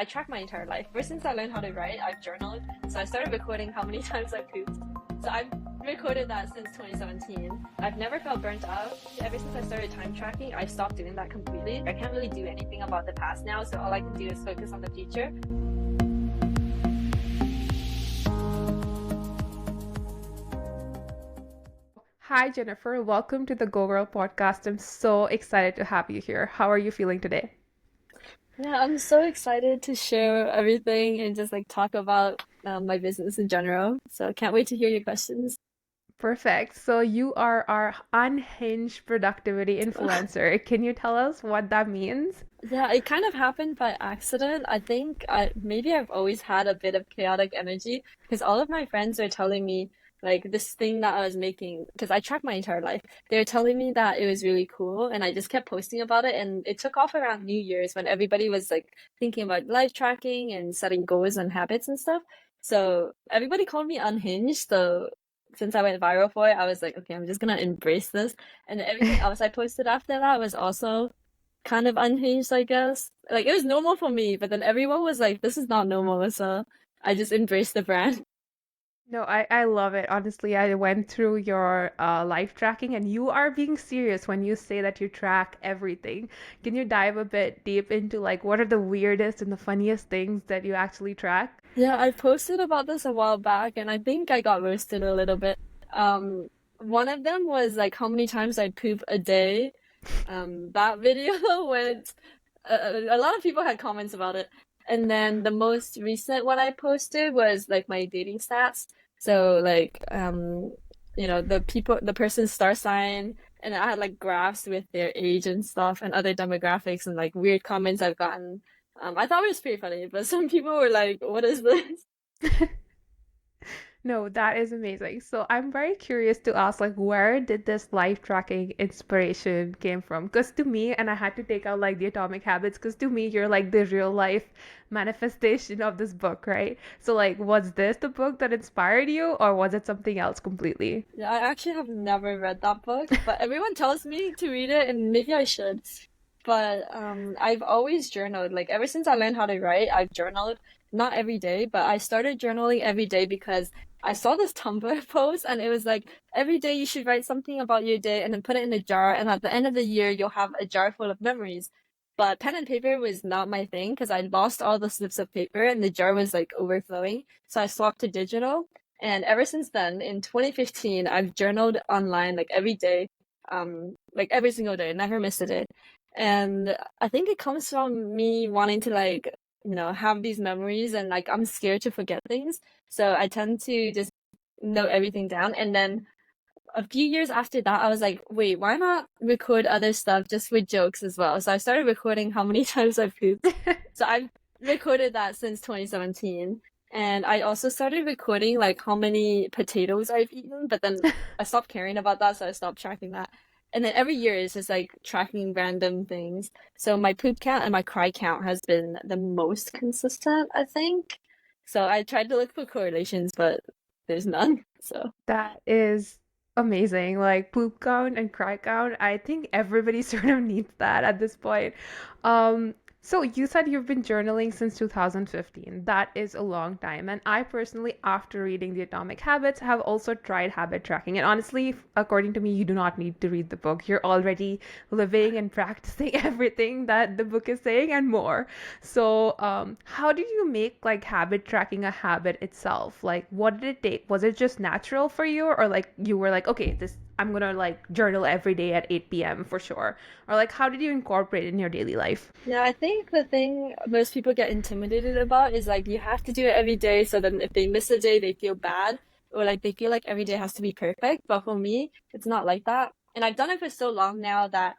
I track my entire life. Ever since I learned how to write, I've journaled. So I started recording how many times I pooped. So I've recorded that since 2017. I've never felt burnt out. Ever since I started time tracking, I stopped doing that completely. I can't really do anything about the past now, so all I can do is focus on the future. Hi, Jennifer. Welcome to the Go Girl podcast. I'm so excited to have you here. How are you feeling today? Yeah, I'm so excited to share everything and just like talk about my business in general. So I can't wait to hear your questions. Perfect. So, you are our unhinged productivity influencer. Can you tell us what that means? Yeah, it kind of happened by accident. I think maybe I've always had a bit of chaotic energy because all of my friends are telling me like this thing that I was making because I track my entire life. They were telling me that it was really cool and I just kept posting about it and it took off around New Year's when everybody was like thinking about life tracking and setting goals and habits and stuff. So everybody called me unhinged. So since I went viral for it, I was like, okay, I'm just gonna embrace this. And everything else I posted after that was also kind of unhinged, I guess. Like it was normal for me, but then everyone was like, "This is not normal," so I just embraced the brand. No, I love it. Honestly, I went through your life tracking, and you are being serious when you say that you track everything. Can you dive a bit deep into like what are the weirdest and the funniest things that you actually track? Yeah, I posted about this a while back, and I think I got roasted a little bit. Um, One of them was like how many times I poop a day. That video went. A lot of people had comments about it, and then the most recent one I posted was like my dating stats. So like the person's star sign, and I had like graphs with their age and stuff and other demographics and like weird comments I've gotten. I thought it was pretty funny, but some people were like, "What is this?" No, that is amazing. So I'm very curious to ask, like, where did this life tracking inspiration came from? Because to me, and I had to take out like the Atomic Habits, because to me, you're like the real life manifestation of this book, right? So like, was this the book that inspired you, or was it something else completely? Yeah, I actually have never read that book, but everyone tells me to read it, and maybe I should. But I've always journaled. Like ever since I learned how to write, I've journaled. Not every day, but I started journaling every day because I saw this Tumblr post, and it was like every day you should write something about your day and then put it in a jar, and at the end of the year you'll have a jar full of memories. But pen and paper was not my thing because I lost all the slips of paper and the jar was like overflowing. So I swapped to digital. And ever since then, in 2015, I've journaled online like every day, like every single day, never missed a day. And I think it comes from me wanting to like, have these memories and like I'm scared to forget things. So I tend to just note everything down. And then a few years after that, I was like, wait, why not record other stuff just with jokes as well? So I started recording how many times I've pooped. So I've recorded that since 2017. And I also started recording like how many potatoes I've eaten, but then I stopped caring about that, so I stopped tracking that. And then every year it's just like tracking random things. So my poop count and my cry count has been the most consistent, I think. So I tried to look for correlations, but there's none. So That is amazing. Like poop count and cry count. I think everybody sort of needs that at this point. So you said you've been journaling since 2015. That is a long time. And I personally, after reading The Atomic Habits, have also tried habit tracking. And honestly, according to me, you do not need to read the book. You're already living and practicing everything that the book is saying and more. So, how did you make like habit tracking a habit itself? Like, what did it take? Was it just natural for you, or like you were like, okay, this I'm gonna like journal every day at 8 p.m. for sure, or like how did you incorporate it in your daily life? yeah, I think the thing most people get intimidated about is like you have to do it every day, so then if they miss a day, they feel bad, or like they feel like every day has to be perfect. But for me, it's not like that. And I've done it for so long now that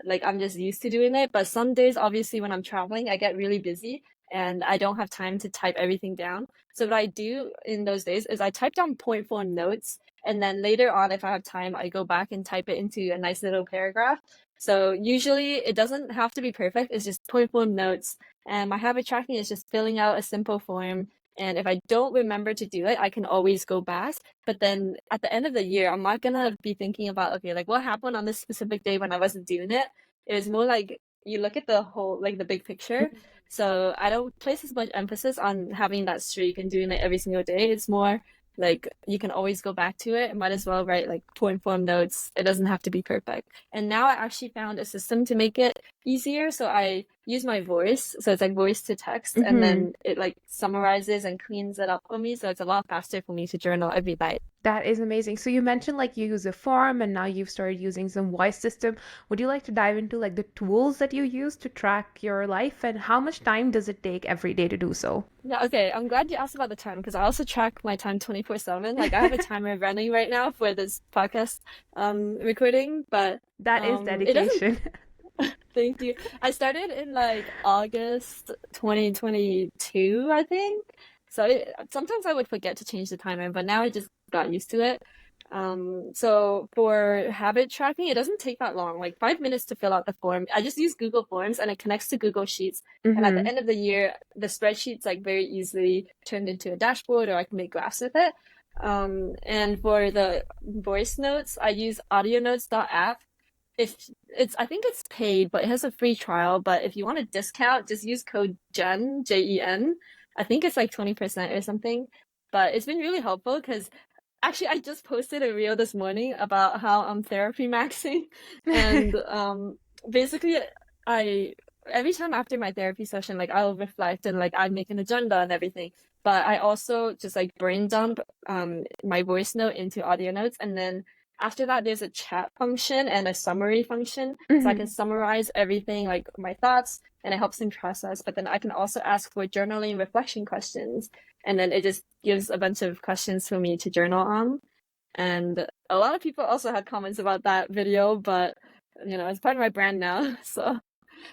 like I'm just used to doing it. But some days, obviously, when I'm traveling, I get really busy and I don't have time to type everything down. So what I do in those days is I type down point form notes, and then later on, if I have time, I go back and type it into a nice little paragraph. So usually it doesn't have to be perfect. It's just point form notes. And my habit tracking is just filling out a simple form. And if I don't remember to do it, I can always go back. But then at the end of the year, I'm not gonna be thinking about, okay, like what happened on this specific day when I wasn't doing it. It was more like you look at the whole, like the big picture. So I don't place as much emphasis on having that streak and doing it every single day. It's more like you can always go back to it. Might as well write like point form notes. It doesn't have to be perfect. And now I actually found a system to make it easier. So I use my voice. So it's like voice to text, and Mm-hmm. then it like summarizes and cleans it up for me. So it's a lot faster for me to journal every night. That is amazing. So you mentioned like you use a form and now you've started using some voice system. Would you like to dive into like the tools that you use to track your life and how much time does it take every day to do so? Yeah, okay. I'm glad you asked about the time because I also track my time 24/7. Like I have a timer running right now for this podcast recording, but That is it doesn't. dedication. Thank you. I started in like August 2022, I think. So sometimes I would forget to change the timer, but now I just got used to it. So for habit tracking, it doesn't take that long, like 5 minutes to fill out the form. I just use Google Forms and it connects to Google Sheets. And at the Mm-hmm. end of the year, the spreadsheet's like very easily turned into a dashboard or I can make graphs with it. And for the voice notes, I use audionotes.app. If it's, I think it's paid, but it has a free trial. But if you want a discount, just use code JEN, JEN. I think it's like 20% or something. But it's been really helpful because actually, I just posted a reel this morning about how I'm therapy maxing, and basically, I every time after my therapy session, like I'll reflect and like I make an agenda and everything. But I also just like brain dump my voice note into audio notes, and then after that, there's a chat function and a summary function, so I can Mm-hmm. summarize everything like my thoughts, and it helps me process. But then I can also ask for journaling reflection questions, and then it just gives a bunch of questions for me to journal on. And a lot of people also had comments about that video, but it's part of my brand now. So,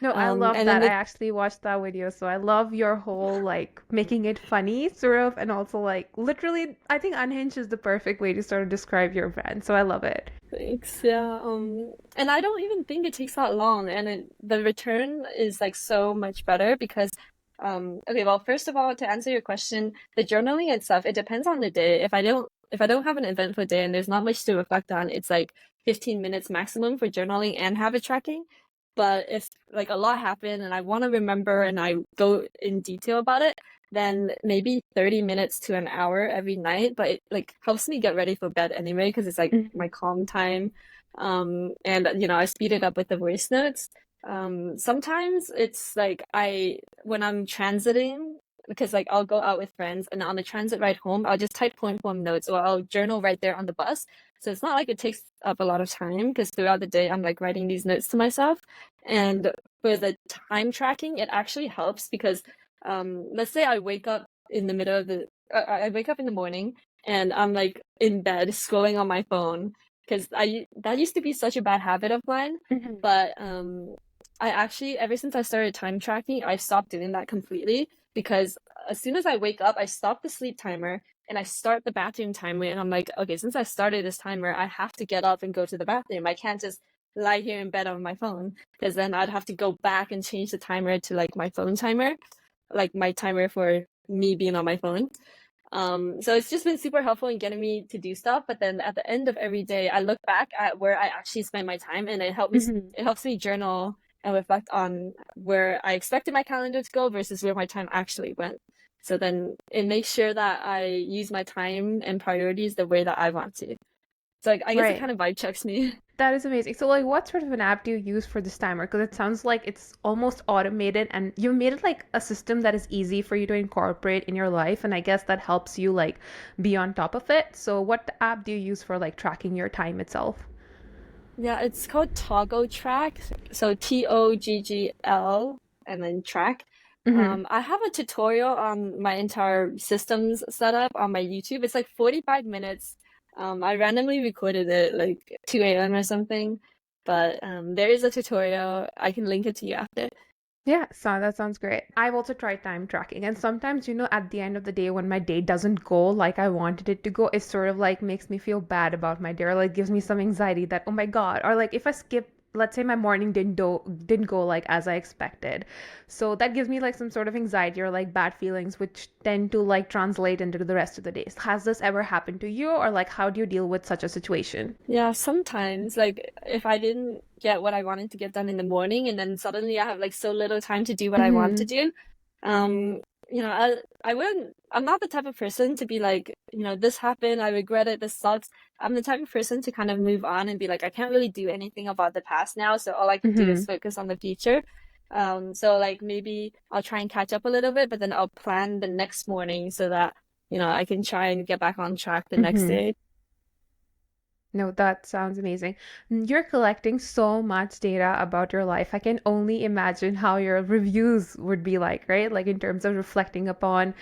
No, I love and then that. I actually watched that video, so I love your whole like making it funny sort of and also like literally I think Unhinged is the perfect way to sort of describe your brand. So I love it. thanks, yeah. And I don't even think it takes that long, and the return is like so much better because, okay, well, first of all, to answer your question, the journaling itself, it depends on the day. If I don't have an eventful day and there's not much to reflect on, it's like 15 minutes maximum for journaling and habit tracking. But if like a lot happened and I want to remember and I go in detail about it, then maybe 30 minutes to an hour every night. But it like helps me get ready for bed anyway, because it's like Mhm. my calm time. And I speed it up with the voice notes. Sometimes it's like when I'm transiting, because like I'll go out with friends and on the transit ride home, I'll just type point form notes or I'll journal right there on the bus. So it's not like it takes up a lot of time because throughout the day I'm like writing these notes to myself. And for the time tracking, it actually helps because let's say I wake up in the middle of the I wake up in the morning and I'm like in bed scrolling on my phone because I that used to be such a bad habit of mine. Mhm. But I actually, ever since I started time tracking, I stopped doing that completely because as soon as I wake up, I stop the sleep timer and I start the bathroom timer. And I'm like, okay, since I started this timer, I have to get up and go to the bathroom. I can't just lie here in bed on my phone because then I'd have to go back and change the timer to like my phone timer, like my timer for me being on my phone. So it's just been super helpful in getting me to do stuff. But then at the end of every day, I look back at where I actually spend my time, and Mhm. it helps me journal and reflect on where I expected my calendar to go versus where my time actually went. So then it makes sure that I use my time and priorities the way that I want to. So I guess it Right. kind of vibe checks me. That is amazing. So, like, what sort of an app do you use for this timer? Because it sounds like it's almost automated and you've made it like a system that is easy for you to incorporate in your life. And I guess that helps you like be on top of it. So, what app do you use for like tracking your time itself? Yeah, it's called Toggle Track. So Toggl and then track. Hmm. I have a tutorial on my entire systems setup on my YouTube. It's like 45 minutes. I randomly recorded it like 2 a.m. or something, but there is a tutorial. I can link it to you after. Yeah, so that sounds great. I've also tried time tracking, and sometimes, at the end of the day, when my day doesn't go like I wanted it to go, it sort of like makes me feel bad about my day, or like gives me some anxiety that, oh my God, or like if I skip let's say my morning didn't go like as I expected. So that gives me like some sort of anxiety or like bad feelings which tend to like translate into the rest of the days. Has this ever happened to you, or like how do you deal with such a situation? Yeah, sometimes like if I didn't get what I wanted to get done in the morning and then suddenly I have like so little time to do what I want to Mhm. do, um, I wouldn't, I'm not the type of person to be like, this happened, I regret it, this sucks. I'm the type of person to kind of move on and be like, I can't really do anything about the past now, so all I can do is Mhm. focus on the future. So like maybe I'll try and catch up a little bit, but then I'll plan the next morning so that, I can try and get back on track the next Mhm. day. No, that sounds amazing. You're collecting so much data about your life. I can only imagine how your reviews would be like, right? Like in terms of reflecting upon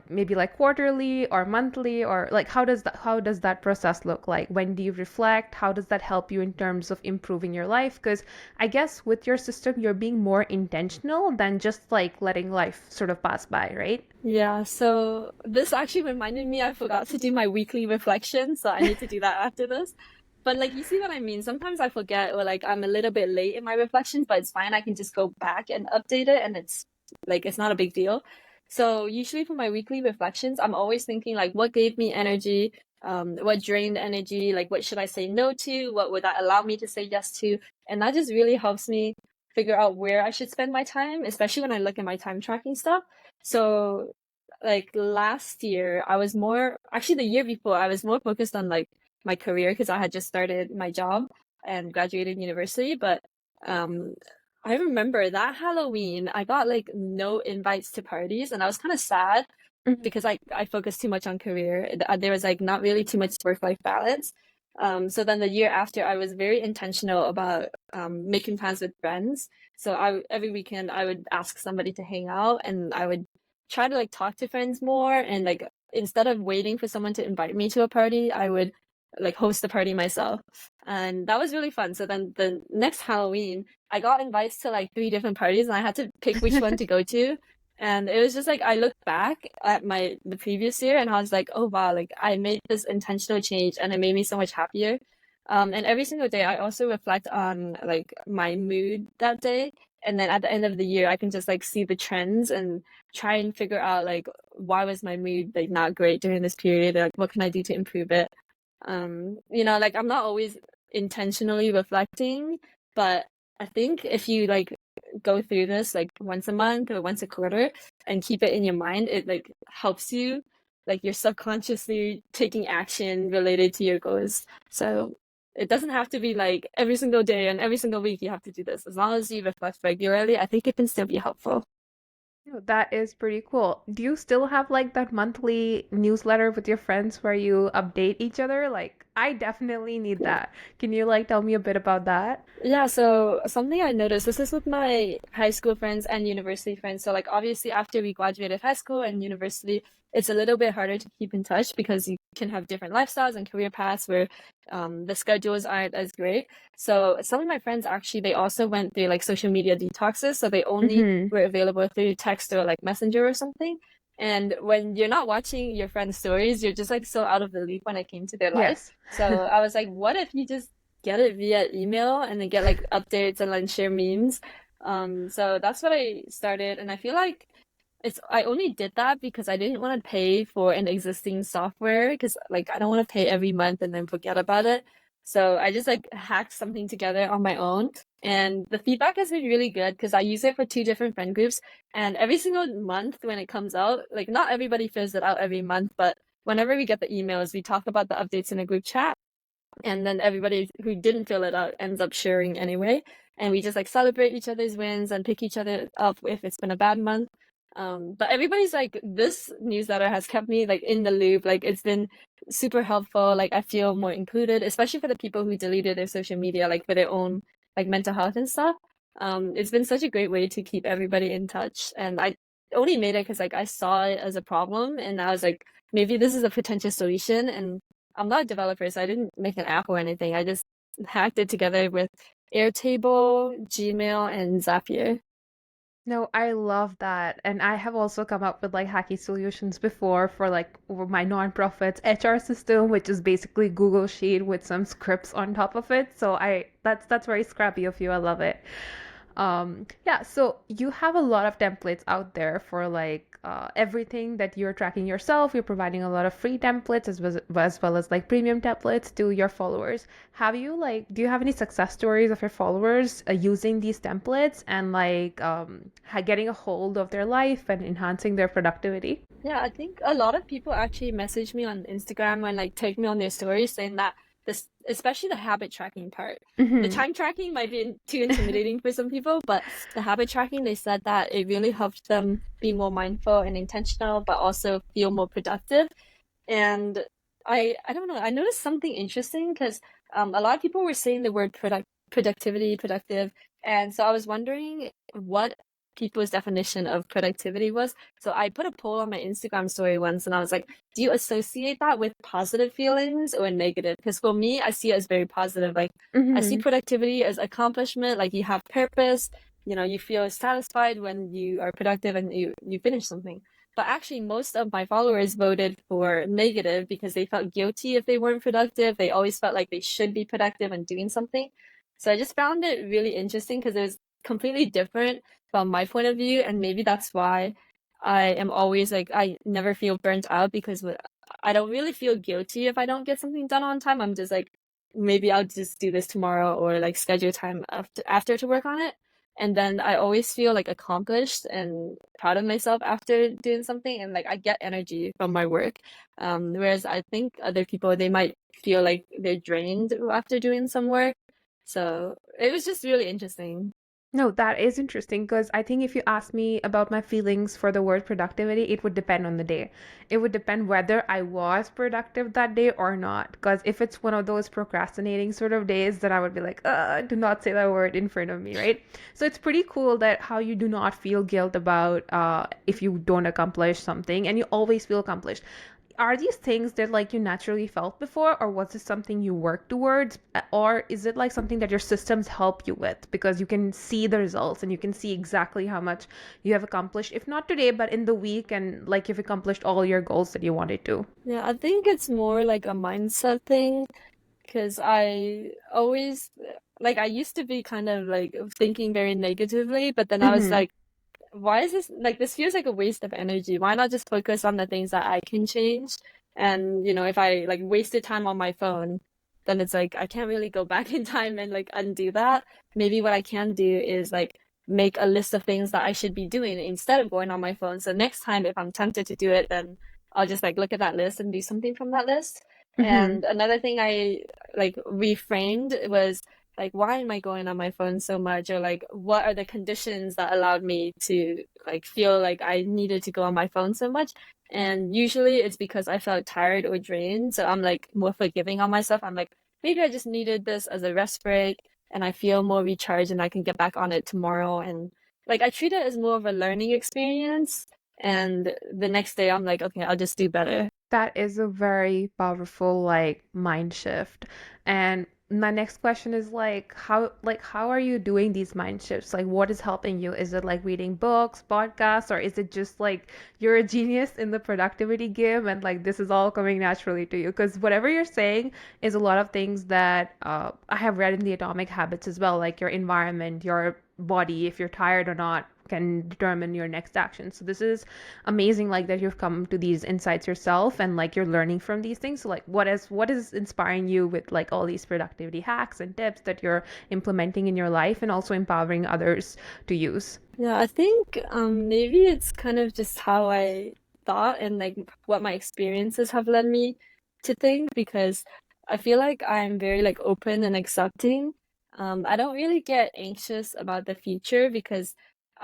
maybe like quarterly or monthly, or like how does that process look like? When do you reflect? How does that help you in terms of improving your life? Because I guess with your system, you're being more intentional than just like letting life sort of pass by, right? Yeah, so this actually reminded me I forgot to do my weekly reflection, so I need to do that after this. But like you see what I mean? Sometimes I forget or like I'm a little bit late in my reflections, but it's fine. I can just go back and update it and it's not a big deal. So usually for my weekly reflections, I'm always thinking like what gave me energy, what drained energy, like what should I say no to, what would that allow me to say yes to? And that just really helps me figure out where I should spend my time, especially when I look at my time tracking stuff. So like last year, I was more actually the year before, I was more focused on like my career because I had just started my job and graduated university. But um I remember that Halloween, I got like no invites to parties and I was kind of sad Mhm. because I focused too much on career. There was like not really too much work-life balance. So then the year after, I was very intentional about making plans with friends. So I every weekend I would ask somebody to hang out, and I would try to like talk to friends more. And like instead of waiting for someone to invite me to a party, I would like host the party myself, and that was really fun. So then the next Halloween, I got invites to like three different parties, and I had to pick which one to go to. And it was just like I looked back at the previous year and I was like, oh wow, like I made this intentional change and it made me so much happier. And every single day I also reflect on like my mood that day. And then at the end of the year I can just like see the trends and try and figure out like why was my mood like not great during this period? Like what can I do to improve it? Like I'm not always intentionally reflecting, but I think if you like go through this like once a month or once a quarter and keep it in your mind, it like helps you, like you're subconsciously taking action related to your goals. So it doesn't have to be like every single day and every single week you have to do this. As long as you reflect regularly, I think it can still be helpful. Oh, that is pretty cool. Do you still have like that monthly newsletter with your friends where you update each other? Like, I definitely need that. Can you like tell me a bit about that? Yeah, so something I noticed, this is with my high school friends and university friends. So like obviously after we graduated high school and university, it's a little bit harder to keep in touch because you can have different lifestyles and career paths where the schedules aren't as great. So some of my friends actually they also went through like social media detoxes, so they only Mm-hmm. were available through text or like messenger or something. And when you're not watching your friends' stories, you're just like so out of the loop when it came to their life. Yes. So I was like, what if you just get it via email and then get like updates and like share memes. So that's what I started, and I feel like I only did that because I didn't want to pay for an existing software because like I don't want to pay every month and then forget about it. So I just like hacked something together on my own. And the feedback has been really good because I use it for two different friend groups. And every single month when it comes out, like not everybody fills it out every month, but whenever we get the emails, we talk about the updates in a group chat, and then everybody who didn't fill it out ends up sharing anyway, and we just like celebrate each other's wins and pick each other up if it's been a bad month. But everybody's like, this newsletter has kept me like in the loop, like it's been super helpful, like I feel more included, especially for the people who deleted their social media like for their own like mental health and stuff. It's been such a great way to keep everybody in touch, and I only made it because like I saw it as a problem and I was like, maybe this is a potential solution. And I'm not a developer, so I didn't make an app or anything. I just hacked it together with Airtable, Gmail, and Zapier. No, I love that. And I have also come up with like hacky solutions before for like my nonprofit's HR system, which is basically Google Sheet with some scripts on top of it. So that's very scrappy of you. I love it. Yeah, so you have a lot of templates out there for like everything that you're tracking yourself. You're providing a lot of free templates as well as like premium templates to your followers. Do you have any success stories of your followers using these templates and like getting a hold of their life and enhancing their productivity? Yeah, I think a lot of people actually message me on Instagram and like take me on their stories saying that this, especially the habit tracking part. The Mm-hmm. time tracking might be too intimidating for some people, but the habit tracking, they said that it really helped them be more mindful and intentional, but also feel more productive. And I don't know, I noticed something interesting because a lot of people were saying the word productivity, productive, and so I was wondering what people's definition of productivity was. So I put a poll on my Instagram story once, and I was like, "Do you associate that with positive feelings or negative?" Because for me, I see it as very positive. Like I see Mm-hmm. productivity as accomplishment, like you have purpose. You know, you feel satisfied when you are productive and you finish something. But actually, most of my followers voted for negative because they felt guilty if they weren't productive. They always felt like they should be productive and doing something. So I just found it really interesting because it was completely different from my point of view. And maybe that's why I am always like, I never feel burnt out because I don't really feel guilty if I don't get something done on time. I'm just like, maybe I'll just do this tomorrow or like schedule time after to work on it. And then I always feel like accomplished and proud of myself after doing something, and like I get energy from my work. Whereas I think other people, they might feel like they're drained after doing some work. So it was just really interesting. No, that is interesting because I think if you ask me about my feelings for the word productivity, it would depend on the day. It would depend whether I was productive that day or not. Because if it's one of those procrastinating sort of days, then I would be like, do not say that word in front of me, right? So it's pretty cool that how you do not feel guilt about if you don't accomplish something and you always feel accomplished. Are these things that like you naturally felt before, or was this something you worked towards, or is it like something that your systems help you with because you can see the results and you can see exactly how much you have accomplished, if not today but in the week, and like you've accomplished all your goals that you wanted to? Yeah, I think it's more like a mindset thing because I always like I used to be kind of like thinking very negatively, but then I was Mm-hmm. like, why is this like this feels like a waste of energy? Why not just focus on the things that I can change? And you know, if I like wasted time on my phone, then it's like I can't really go back in time and like undo that. Maybe what I can do is like make a list of things that I should be doing instead of going on my phone. So next time if I'm tempted to do it, then I'll just like look at that list and do something from that list. Mm-hmm. And another thing I like reframed was like why am I going on my phone so much, or like what are the conditions that allowed me to like feel like I needed to go on my phone so much. And usually it's because I felt tired or drained, so I'm like more forgiving on myself. I'm like, maybe I just needed this as a rest break and I feel more recharged and I can get back on it tomorrow. And like I treat it as more of a learning experience, and the next day I'm like, okay, I'll just do better. That is a very powerful like mind shift. And my next question is like how are you doing these mind shifts? Like what is helping you? Is it like reading books, podcasts, or is it just like you're a genius in the productivity game and like this is all coming naturally to you? Because whatever you're saying is a lot of things that I have read in the Atomic Habits as well, like your environment, your body, if you're tired or not can determine your next action. So this is amazing like that you've come to these insights yourself and like you're learning from these things. So like what is inspiring you with like all these productivity hacks and tips that you're implementing in your life and also empowering others to use? Yeah, I think maybe it's kind of just how I thought and like what my experiences have led me to think, because I feel like I'm very like open and accepting. I don't really get anxious about the future because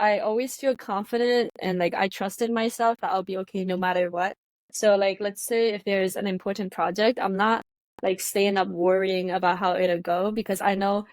I always feel confident and like I trust in myself that I'll be okay no matter what. So like let's say if there's an important project, I'm not like staying up worrying about how it'll go because I know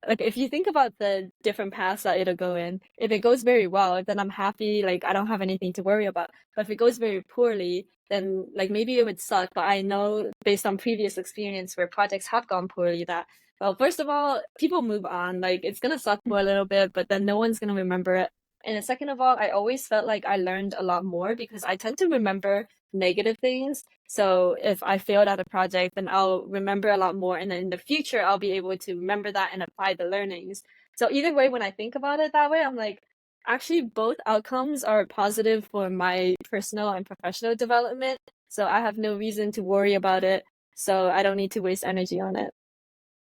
like if you think about the different paths that it'll go in, if it goes very well, then I'm happy, like I don't have anything to worry about. But if it goes very poorly, then like maybe it would suck. But I know based on previous experience where projects have gone poorly that, well, first of all, people move on. Like it's gonna suck for a little bit, but then no one's gonna remember it And then second of all, I always felt like I learned a lot more because I tend to remember negative things. So if I failed at a project, then I'll remember a lot more. And then in the future, I'll be able to remember that and apply the learnings. So either way, when I think about it that way, I'm like, actually, both outcomes are positive for my personal and professional development. So I have no reason to worry about it. So I don't need to waste energy on it.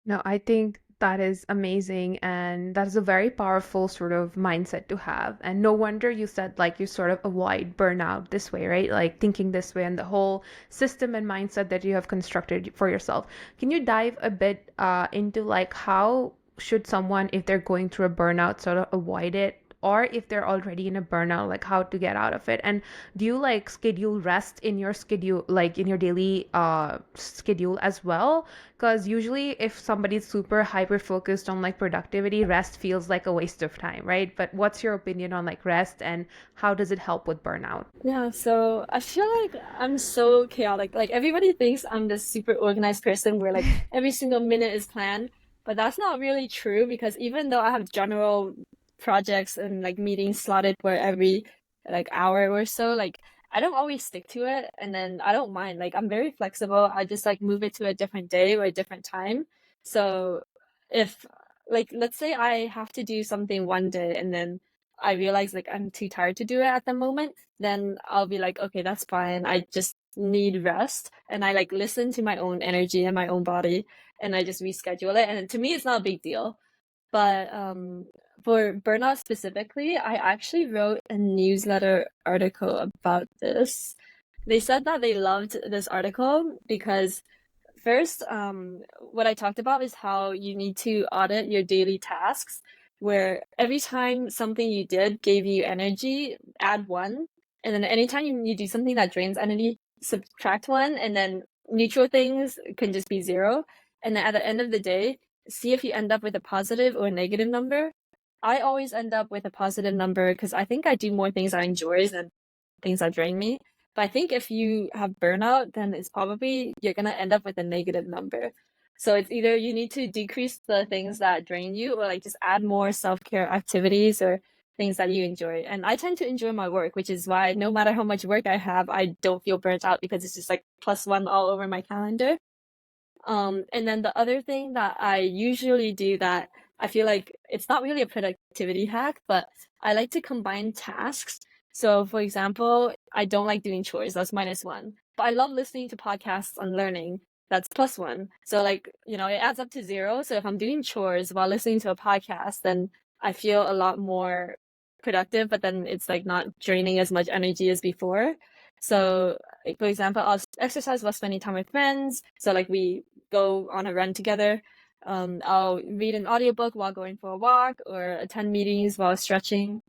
No, I think that is amazing, and that is a very powerful sort of mindset to have. And no wonder you said like you sort of avoid burnout this way, right? Like thinking this way and the whole system and mindset that you have constructed for yourself. Can you dive a bit into like how should someone, if they're going through a burnout, sort of avoid it? Or if they're already in a burnout, like how to get out of it? And do you like schedule rest in your schedule, like in your daily schedule as well? Because usually, if somebody's super hyper focused on like productivity, rest feels like a waste of time, right? But what's your opinion on like rest and how does it help with burnout? Yeah, so I feel like I'm so chaotic. Like everybody thinks I'm this super organized person where like every single minute is planned, but that's not really true because even though I have general projects and like meetings slotted for every like hour or so, like I don't always stick to it and then I don't mind. Like I'm very flexible. I just like move it to a different day or a different time. So if like let's say I have to do something one day and then I realize like I'm too tired to do it at the moment, then I'll be like, okay, that's fine. I just need rest. And I like listen to my own energy and my own body and I just reschedule it. And to me, it's not a big deal. But for burnout specifically, I actually wrote a newsletter article about this. They said that they loved this article because first, what I talked about is how you need to audit your daily tasks, where every time something you did gave you energy, add one. And then anytime you do something that drains energy, subtract one. And then neutral things can just be zero. And then at the end of the day, see if you end up with a positive or a negative number. I always end up with a positive number because I think I do more things I enjoy than things that drain me. But I think if you have burnout, then it's probably you're gonna end up with a negative number. So it's either you need to decrease the things that drain you or like just add more self-care activities or things that you enjoy. And I tend to enjoy my work, which is why no matter how much work I have, I don't feel burnt out because it's just like +1 all over my calendar. And then the other thing that I usually do that I feel like it's not really a productivity hack, but I like to combine tasks. So, for example, I don't like doing chores, that's -1. But I love listening to podcasts on learning, that's +1. So, like, it adds up to zero. So, if I'm doing chores while listening to a podcast, then I feel a lot more productive, but then it's like not draining as much energy as before. So, like, for example, I'll exercise while spending time with friends. So, like, we go on a run together. I'll read an audiobook while going for a walk or attend meetings while stretching.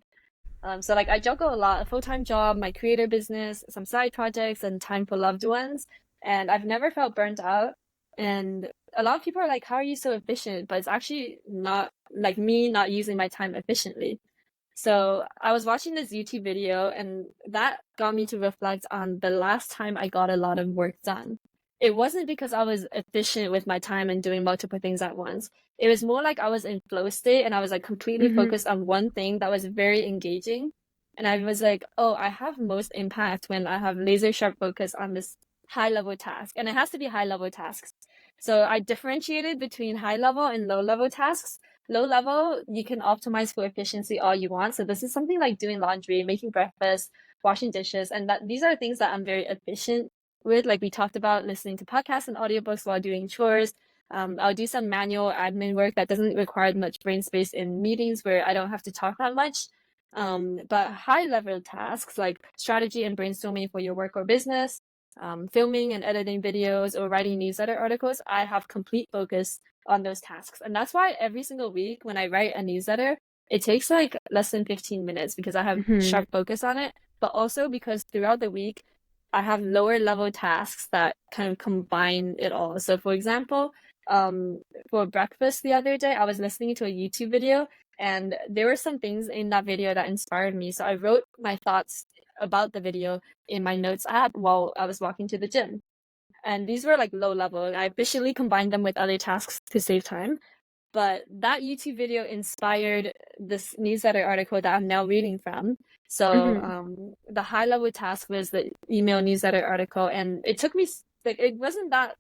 So like I juggle a lot, a full-time job, my creator business, some side projects, and time for loved ones. And I've never felt burnt out. And a lot of people are like, how are you so efficient? But it's actually not like me not using my time efficiently. So I was watching this YouTube video, and that got me to reflect on the last time I got a lot of work done. It wasn't because I was efficient with my time and doing multiple things at once. It was more like I was in flow state and I was like completely Mm-hmm. focused on one thing that was very engaging. And I was like, oh, I have most impact when I have laser sharp focus on this high level task. And it has to be high level tasks. So I differentiated between high level and low level tasks. Low level, you can optimize for efficiency all you want. So this is something like doing laundry, making breakfast, washing dishes, and that these are things that I'm very efficient with. Like we talked about, listening to podcasts and audiobooks while doing chores. I'll do some manual admin work that doesn't require much brain space in meetings where I don't have to talk that much. But high level tasks like strategy and brainstorming for your work or business, filming and editing videos or writing newsletter articles, I have complete focus on those tasks. And that's why every single week when I write a newsletter, it takes like less than 15 minutes because I have Mm-hmm. sharp focus on it, but also because throughout the week, I have lower level tasks that kind of combine it all. So, for example, um, for breakfast the other day, I was listening to a YouTube video and there were some things in that video that inspired me. So, I wrote my thoughts about the video in my notes app while I was walking to the gym. And these were like low level. I officially combined them with other tasks to save time. But that YouTube video inspired this newsletter article that I'm now reading from. So Mm-hmm. the high level task was the email newsletter article, and it took me like it wasn't that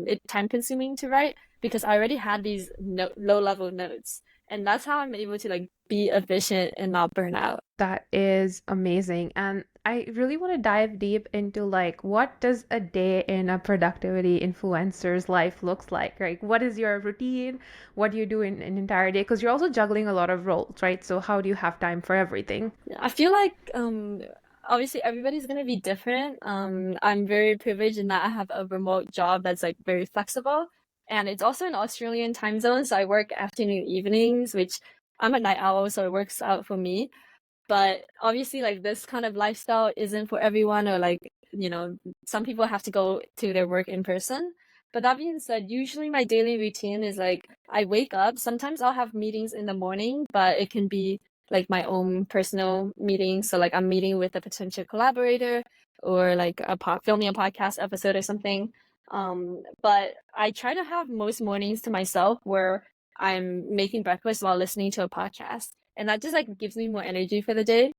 it time consuming to write because I already had these low level notes, and that's how I'm able to like be efficient and not burn out. That is amazing. And I really want to dive deep into like what does a day in a productivity influencer's life looks like? Right? What is your routine? What do you do in an entire day? Because you're also juggling a lot of roles, right? So how do you have time for everything? I feel like obviously everybody's gonna be different. I'm very privileged in that I have a remote job that's like very flexible, and it's also an Australian time zone, so I work afternoon evenings, which I'm a night owl, so it works out for me. But obviously, like this kind of lifestyle isn't for everyone, or like, some people have to go to their work in person. But that being said, usually my daily routine is like I wake up. Sometimes I'll have meetings in the morning, but it can be like my own personal meeting. So like I'm meeting with a potential collaborator or like filming a podcast episode or something. But I try to have most mornings to myself where I'm making breakfast while listening to a podcast, and that just like gives me more energy for the day.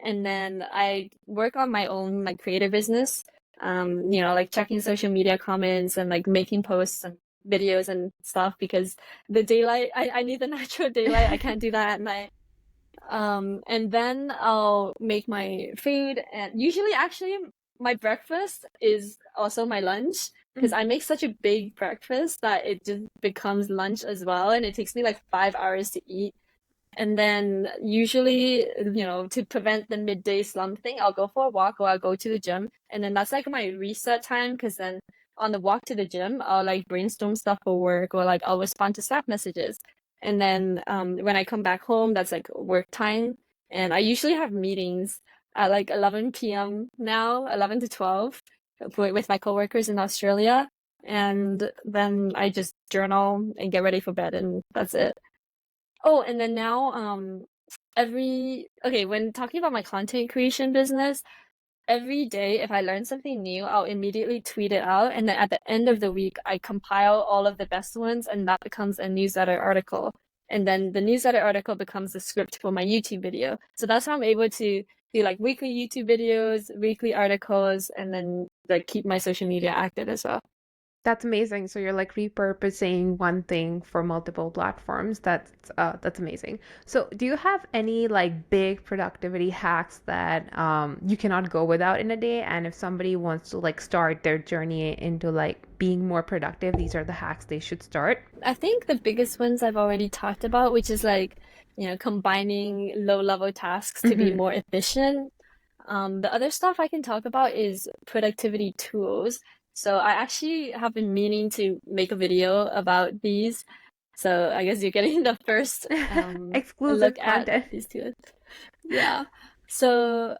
And then I work on my own like creative business, like checking social media comments and like making posts and videos and stuff because the daylight, I need the natural daylight. I can't do that at night. And then I'll make my food, and usually actually my breakfast is also my lunch because I make such a big breakfast that it just becomes lunch as well, and it takes me like 5 hours to eat. And then usually, to prevent the midday slump thing, I'll go for a walk or I'll go to the gym. And then that's like my reset time because then on the walk to the gym, I'll like brainstorm stuff for work or like I'll respond to Slack messages. And then when I come back home, that's like work time. And I usually have meetings at like 11 p.m. now, 11 to 12 with my coworkers in Australia. And then I just journal and get ready for bed, and that's it. Oh, and then now, when talking about my content creation business, every day if I learn something new, I'll immediately tweet it out, and then at the end of the week, I compile all of the best ones, and that becomes a newsletter article. And then the newsletter article becomes the script for my YouTube video. So that's how I'm able to do like weekly YouTube videos, weekly articles, and then like keep my social media active as well. That's amazing. So you're like repurposing one thing for multiple platforms. That's amazing. So do you have any like big productivity hacks that you cannot go without in a day? And if somebody wants to like start their journey into like being more productive, these are the hacks they should start. I think the biggest ones I've already talked about, which is like, combining low level tasks to be Mm-hmm. more efficient. The other stuff I can talk about is productivity tools. So I actually have been meaning to make a video about these. So I guess you're getting the first look Exclusive at content. these tools. Yeah. So,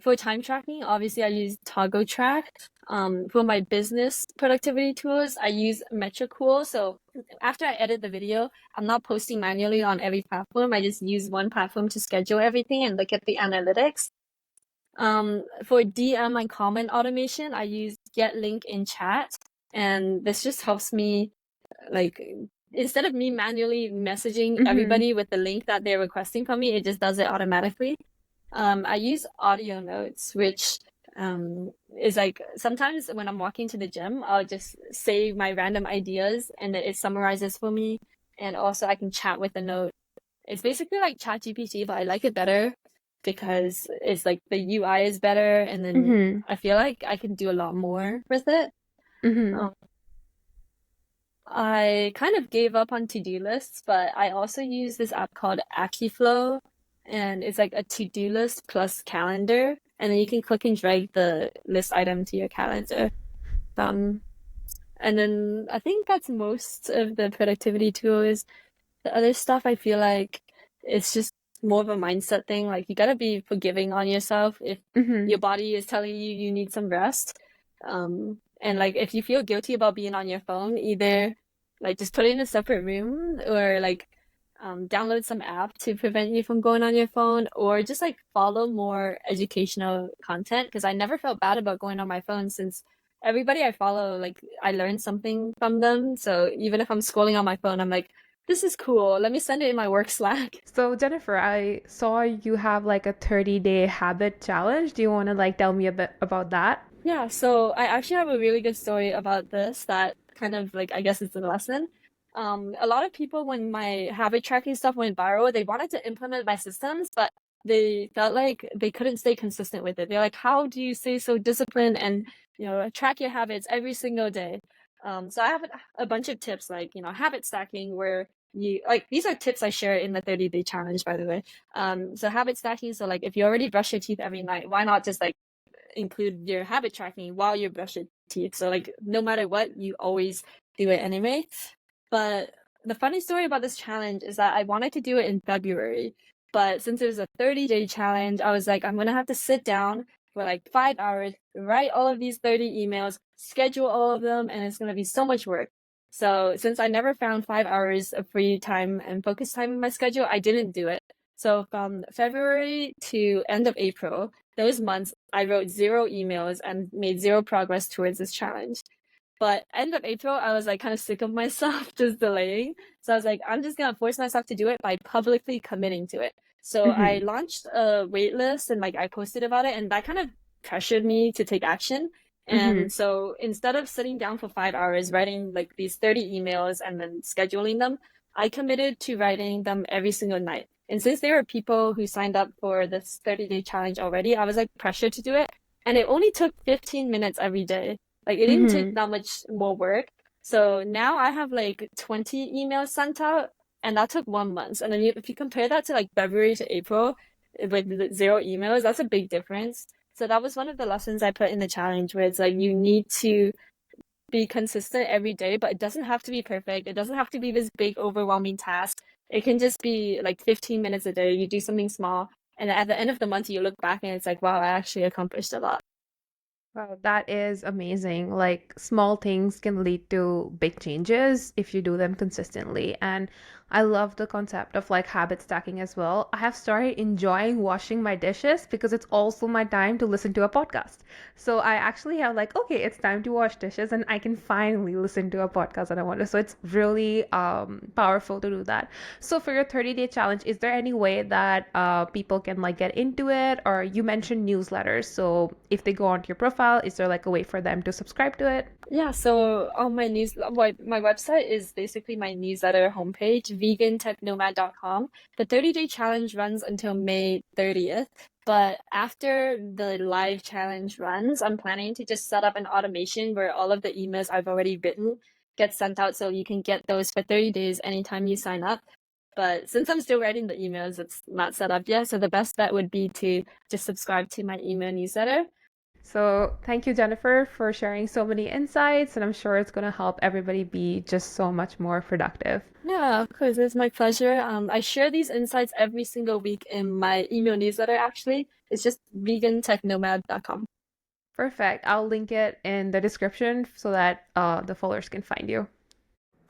for time tracking, obviously I use Toggle Track. For my business productivity tools, I use Metricool. So after I edit the video, I'm not posting manually on every platform. I just use one platform to schedule everything and look at the analytics. For DM and comment automation, I use Get Link in Chat, and this just helps me like instead of me manually messaging Mm-hmm. everybody with the link that they're requesting from me, it just does it automatically. I use audio notes, which is like sometimes when I'm walking to the gym, I'll just save my random ideas and it summarizes for me. And also I can chat with the note. It's basically like ChatGPT, but I like it better because it's like the UI is better, and then Mm-hmm. I feel like I can do a lot more with it. Mm-hmm. Um, I kind of gave up on to-do lists, but I also use this app called Akiflow, and it's like a to-do list plus calendar, and then you can click and drag the list item to your calendar. Um, and then I think that's most of the productivity tools. The other stuff I feel like it's just more of a mindset thing. Like you gotta be forgiving on yourself if Mm-hmm. your body is telling you you need some rest. And like if you feel guilty about being on your phone, either like just put it in a separate room or like download some app to prevent you from going on your phone, or just like follow more educational content because I never felt bad about going on my phone since everybody I follow, like I learned something from them. So even if I'm scrolling on my phone, I'm like, this is cool. Let me send it in my work Slack. So Jennifer, I saw you have like a 30-day habit challenge. Do you want to like tell me a bit about that? Yeah, so I actually have a really good story about this that kind of like I guess it's a lesson. A lot of people when my habit tracking stuff went viral, they wanted to implement my systems, but they felt like they couldn't stay consistent with it. They're like, how do you stay so disciplined and track your habits every single day? So I have a bunch of tips like habit stacking where you like these are tips I share in the 30-day challenge, by the way. So habit stacking, so like if you already brush your teeth every night, why not just like include your habit tracking while you brush your teeth. So like no matter what, you always do it anyway. But the funny story about this challenge is that I wanted to do it in February, but since it was a 30-day challenge, I was like, I'm gonna have to sit down for like 5 hours, write all of these 30 emails, schedule all of them, and it's gonna be so much work. So since I never found 5 hours of free time and focus time in my schedule, I didn't do it. So from February to end of April, those months, I wrote zero emails and made zero progress towards this challenge. But end of April, I was like kind of sick of myself just delaying. So I was like, I'm just gonna force myself to do it by publicly committing to it. So I Hmm. launched a wait list and like I posted about it, and that kind of pressured me to take action. Hmm. And so instead of sitting down for 5 hours writing like these 30 emails and then scheduling them, I committed to writing them every single night. And since there were people who signed up for this 30-day challenge already, I was like pressured to do it. And it only took 15 minutes every day. Like it didn't take Hmm. that much more work. So now I have like 20 emails sent out, and that took 1 month. And then if you compare that to like February to April with zero emails, that's a big difference. So that was one of the lessons I put in the challenge where it's like you need to be consistent every day, but it doesn't have to be perfect. It doesn't have to be this big, overwhelming task. It can just be like 15 minutes a day. You do something small, and at the end of the month, you look back and it's like, wow, I actually accomplished a lot. Wow, that is amazing. Like small things can lead to big changes if you do them consistently. And I love the concept of like habit stacking as well. I have started enjoying washing my dishes because it's also my time to listen to a podcast. So I actually have like, okay, it's time to wash dishes and I can finally listen to a podcast that I want to. So it's really powerful to do that. So for your 30-day challenge, is there any way that people can like get into it? Or you mentioned newsletters. So if they go onto your profile, is there like a way for them to subscribe to it? Yeah, so on my website is basically my newsletter homepage, vegantechnomad.com. The 30-day challenge runs until May 30th, but after the live challenge runs, I'm planning to just set up an automation where all of the emails I've already written get sent out so you can get those for 30 days anytime you sign up. But since I'm still writing the emails, it's not set up yet. So the best bet would be to just subscribe to my email newsletter. So thank you, Jennifer, for sharing so many insights, and I'm sure it's going to help everybody be just so much more productive. Yeah, of course, it's my pleasure. I share these insights every single week in my email newsletter, actually. It's just vegantechnomad.com. Perfect. I'll link it in the description so that the followers can find you.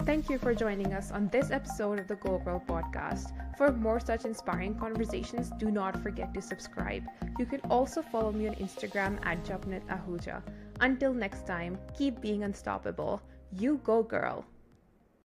Thank you for joining us on this episode of the Go Girl podcast. For more such inspiring conversations, do not forget to subscribe. You can also follow me on Instagram at Japnit Ahuja. Until next time, keep being unstoppable. You go, girl.